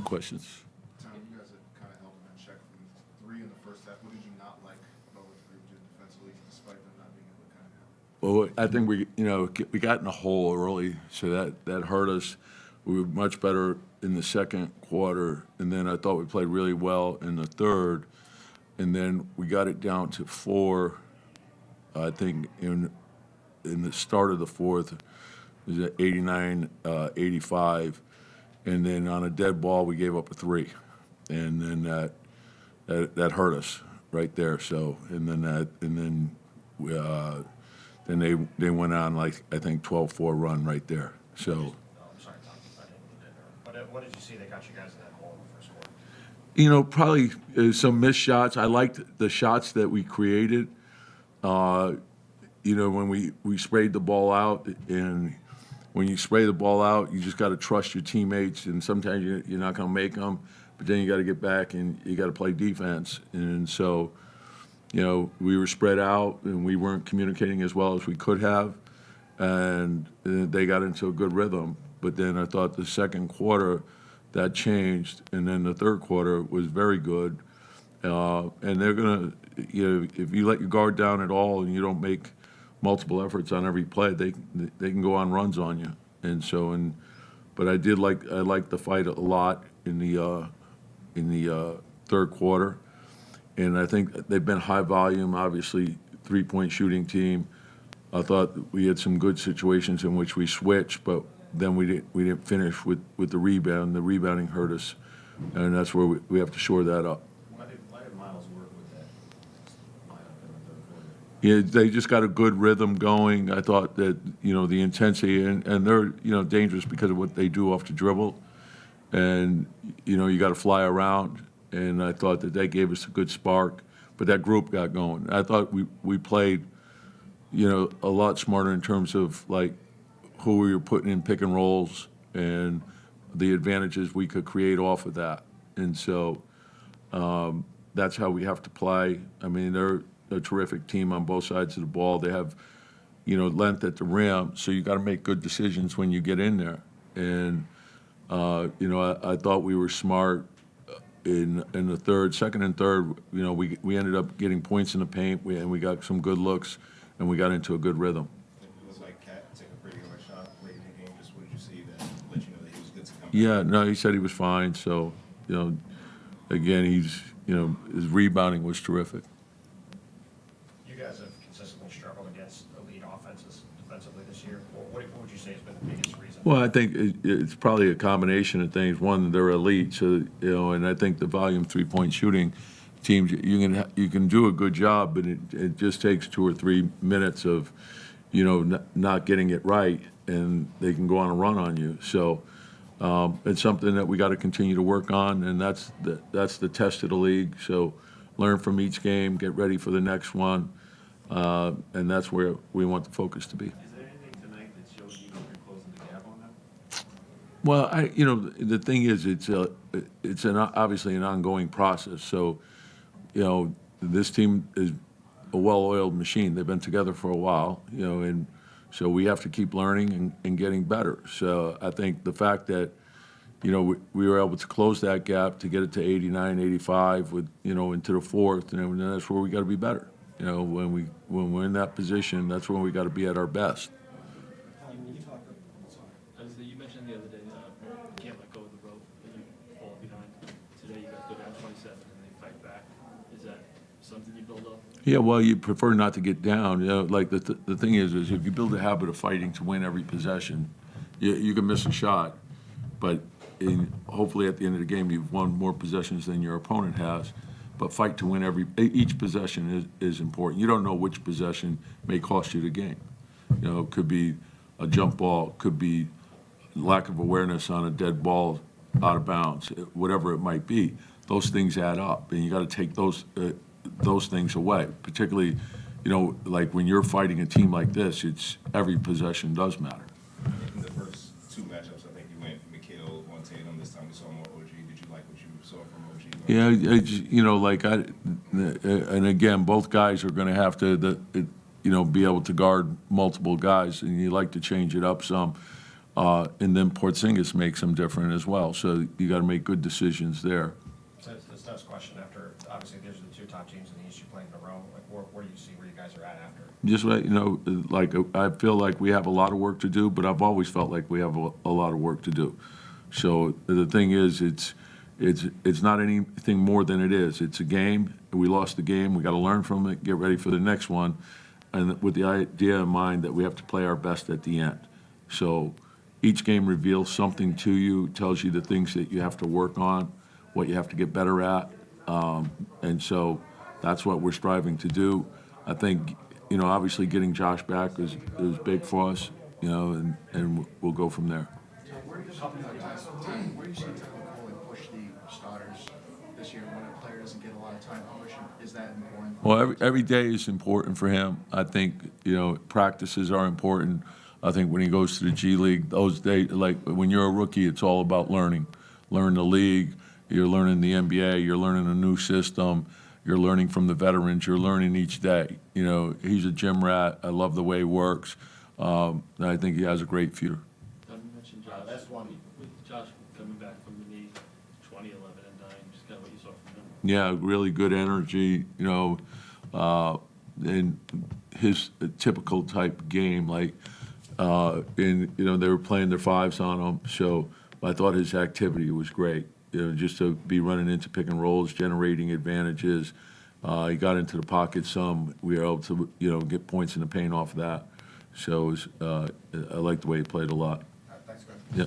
questions. Tom, you guys had kind of held them in check from 3 in the first half. What did you not like about what the group did defensively, despite them not being able to kind of help? Well, I think we got in a hole early, so that hurt us. We were much better in the second quarter, and then I thought we played really well in the third, and then we got it down to 4. I think in the start of the fourth, it was at 89, 85, and then on a dead ball we gave up a 3, and then that hurt us right there. So then they went on, like, I think 12-4 run right there. So. I'm sorry, Tom. I didn't mean to interrupt. What did you see that got you guys in that hole in the first quarter? Probably some missed shots. I liked the shots that we created. When we sprayed the ball out, and when you spray the ball out, you just got to trust your teammates, and sometimes you're not going to make them, but then you got to get back and you got to play defense. And so, we were spread out and we weren't communicating as well as we could have, and they got into a good rhythm. But then I thought the second quarter that changed, and then the third quarter was very good. And they're going to, if you let your guard down at all and you don't make multiple efforts on every play, they can go on runs on you. And so, but I liked the fight a lot in the third quarter. And I think they've been high volume, obviously, 3-point shooting team. I thought we had some good situations in which we switched, but then we didn't finish with the rebound. The rebounding hurt us, and that's where we have to shore that up. Why did Miles work with that lineup in the third quarter? Yeah, they just got a good rhythm going. I thought that, the intensity, and they're, dangerous because of what they do off the dribble. And, you got to fly around. And I thought that gave us a good spark. But that group got going. I thought we played, a lot smarter in terms of, like, who we were putting in pick and rolls and the advantages we could create off of that. And so that's how we have to play. I mean, they're a terrific team on both sides of the ball. They have, length at the rim, so you got to make good decisions when you get in there. And, I thought we were smart in the second and third. We ended up getting points in the paint, and we got some good looks, and we got into a good rhythm. It was like Cat took a pretty good shot late in the game. Just what did you see that let you know that he was good to come back? Yeah, no, he said he was fine. So, again, his rebounding was terrific. You guys have consistently struggled against elite offenses defensively this year. What would you say has been the biggest reason? Well, I think it's probably a combination of things. One, they're elite, so and I think the volume 3-point shooting teams, you can do a good job, but it just takes 2 or 3 minutes of, not getting it right, and they can go on a run on you. So it's something that we got to continue to work on, and that's the test of the league. So learn from each game, get ready for the next one, and that's where we want the focus to be. Is there anything tonight that shows you you're closing the gap on them? Well, the thing is, it's obviously an ongoing process. So, this team is a well-oiled machine. They've been together for a while, and so we have to keep learning and getting better. So I think the fact that, we were able to close that gap to get it to 89, 85 with, into the fourth, and that's where we got to be better. When we're in that position, that's when we got to be at our best. You mentioned the other day, you can't let go of the rope when you fall behind. Today you guys go down 27 and they fight back. Is that something you build up? Yeah, well, you prefer not to get down. Like the thing is if you build a habit of fighting to win every possession, you can miss a shot, but hopefully at the end of the game you've won more possessions than your opponent has. But fight to win each possession is important. You don't know which possession may cost you the game. It could be a jump ball, could be lack of awareness on a dead ball out of bounds, whatever it might be. Those things add up, and you got to take those things away. Particularly, like when you're fighting a team like this, it's every possession does matter. In the first 2 matchups, I think you went Mikal on Tatum. This time we saw more OG. Did you like what you saw from OG? Yeah, and again, both guys are going to have to, be able to guard multiple guys, and you like to change it up some. And then Porzingis makes them different as well. So you got to make good decisions there. So this next question after, obviously, these are the two top teams in the East you play in a row. Like, where do you see where you guys are at after? Just let you know, like, I feel like we have a lot of work to do, but I've always felt like we have a lot of work to do. So the thing is, it's not anything more than it is. It's a game. We lost the game. We got to learn from it, get ready for the next one, and with the idea in mind that we have to play our best at the end. So each game reveals something to you, tells you the things that you have to work on, what you have to get better at, and so that's what we're striving to do. I think, obviously getting Josh back is big for us, and we'll go from there. So where do you see Tyler Coley push the starters this year when a player doesn't get a lot of time? How much is that important? Well, every day is important for him. I think, practices are important. I think when he goes to the G League, those days, like when you're a rookie, it's all about learning. Learn the league, you're learning the NBA, you're learning a new system, you're learning from the veterans, you're learning each day. He's a gym rat. I love the way he works. And I think he has a great future. You mentioned Josh. That's one. With Josh coming back from the knee, 2011 and 9, just kind of what you saw from him. Yeah, really good energy, and his typical type game, like, they were playing their fives on him, so I thought his activity was great, just to be running into pick and rolls, generating advantages. He got into the pocket some. We were able to, get points in the paint off of that. So I liked the way he played a lot. Thanks, guys. Yeah.